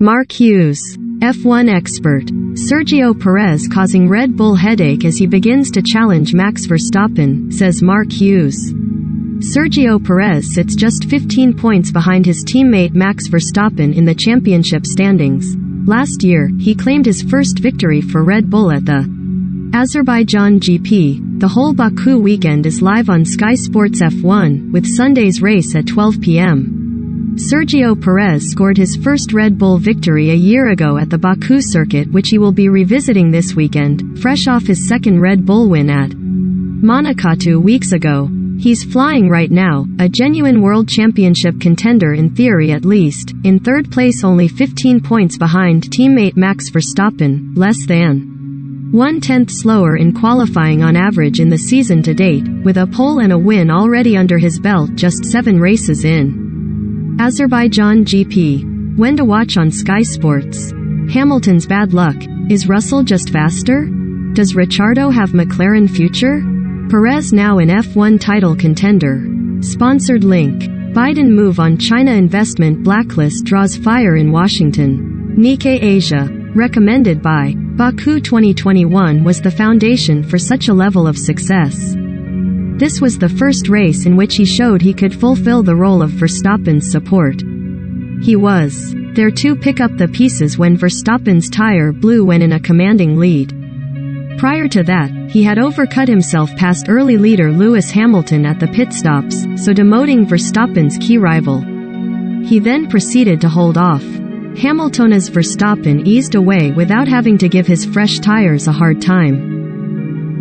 Mark Hughes, F1 expert. Sergio Perez causing Red Bull headache as he begins to challenge Max Verstappen, says Mark Hughes. Sergio Perez sits just 15 points behind his teammate Max Verstappen in the championship standings. Last year, he claimed his first victory for Red Bull at the Azerbaijan GP. The whole Baku weekend is live on Sky Sports F1, with Sunday's race at 12 p.m. Sergio Perez scored his first Red Bull victory a year ago at the Baku circuit, which he will be revisiting this weekend, fresh off his second Red Bull win at Monaco 2 weeks ago. He's flying right now, a genuine world championship contender in theory at least, in third place only 15 points behind teammate Max Verstappen, less than 1/10 slower in qualifying on average in the season to date, with a pole and a win already under his belt just 7 races in. Azerbaijan GP. When to watch on Sky Sports. Hamilton's bad luck. Is Russell just faster? Does Ricciardo have McLaren future? Perez now an F1 title contender. Sponsored link. Biden move on China investment blacklist draws fire in Washington. Nikkei Asia. Recommended by. Baku 2021 was the foundation for such a level of success. This was the first race in which he showed he could fulfill the role of Verstappen's support. He was there to pick up the pieces when Verstappen's tire blew when in a commanding lead. Prior to that, he had overcut himself past early leader Lewis Hamilton at the pit stops, so demoting Verstappen's key rival. He then proceeded to hold off Hamilton as Verstappen eased away without having to give his fresh tires a hard time.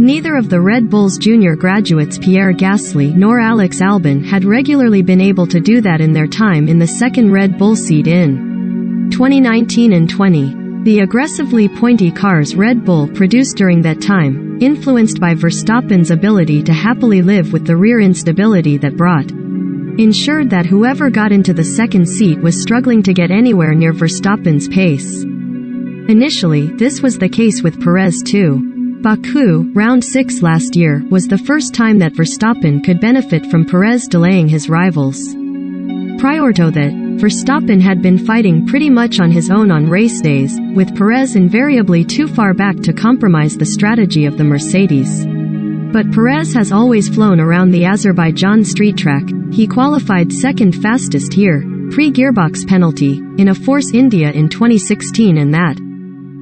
Neither of the Red Bull's junior graduates Pierre Gasly nor Alex Albon had regularly been able to do that in their time in the second Red Bull seat in 2019 and 20. The aggressively pointy cars Red Bull produced during that time, influenced by Verstappen's ability to happily live with the rear instability that brought, ensured that whoever got into the second seat was struggling to get anywhere near Verstappen's pace. Initially, this was the case with Perez too. Baku, round 6 last year, was the first time that Verstappen could benefit from Perez delaying his rivals. Prior to that, Verstappen had been fighting pretty much on his own on race days, with Perez invariably too far back to compromise the strategy of the Mercedes. But Perez has always flown around the Azerbaijan street track. He qualified second fastest here, pre-gearbox penalty, in a Force India in 2016 and that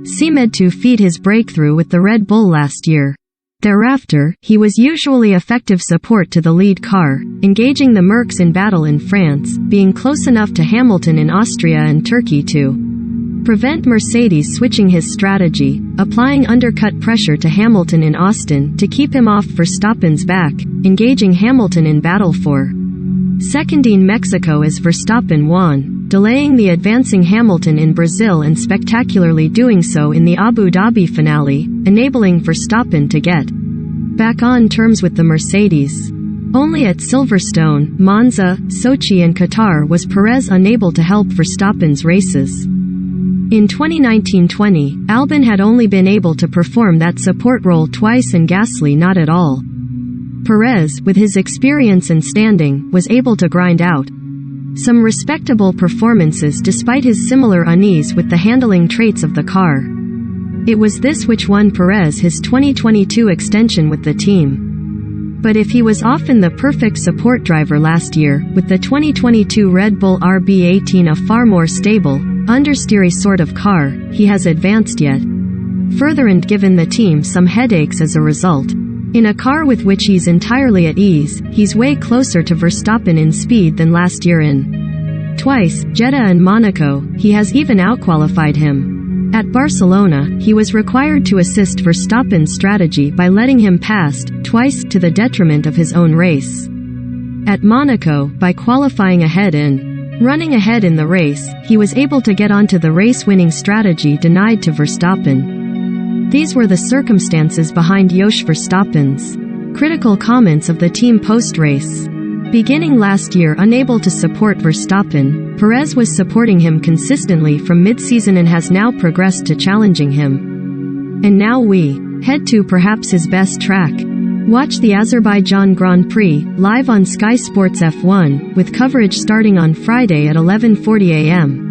seemed to feed his breakthrough with the Red Bull last year. Thereafter, he was usually effective support to the lead car, engaging the Mercs in battle in France, being close enough to Hamilton in Austria and Turkey to prevent Mercedes switching his strategy, applying undercut pressure to Hamilton in Austin to keep him off Verstappen's back, engaging Hamilton in battle for second in Mexico as Verstappen won, delaying the advancing Hamilton in Brazil and spectacularly doing so in the Abu Dhabi finale, enabling Verstappen to get back on terms with the Mercedes. Only at Silverstone, Monza, Sochi and Qatar was Perez unable to help Verstappen's races. In 2019-20, Albon had only been able to perform that support role twice and Gasly not at all. Perez, with his experience and standing, was able to grind out some respectable performances despite his similar unease with the handling traits of the car. It was this which won Perez his 2022 extension with the team. But if he was often the perfect support driver last year, with the 2022 Red Bull RB18 a far more stable, understeery sort of car, he has advanced yet further and given the team some headaches as a result. In a car with which he's entirely at ease, he's way closer to Verstappen in speed than last year in twice, Jeddah and Monaco, he has even outqualified him. At Barcelona, he was required to assist Verstappen's strategy by letting him pass, twice, to the detriment of his own race. At Monaco, by qualifying ahead and running ahead in the race, he was able to get onto the race-winning strategy denied to Verstappen. These were the circumstances behind Jos Verstappen's critical comments of the team post-race. Beginning last year unable to support Verstappen, Perez was supporting him consistently from mid-season and has now progressed to challenging him. And now we head to perhaps his best track. Watch the Azerbaijan Grand Prix, live on Sky Sports F1, with coverage starting on Friday at 11:40 a.m.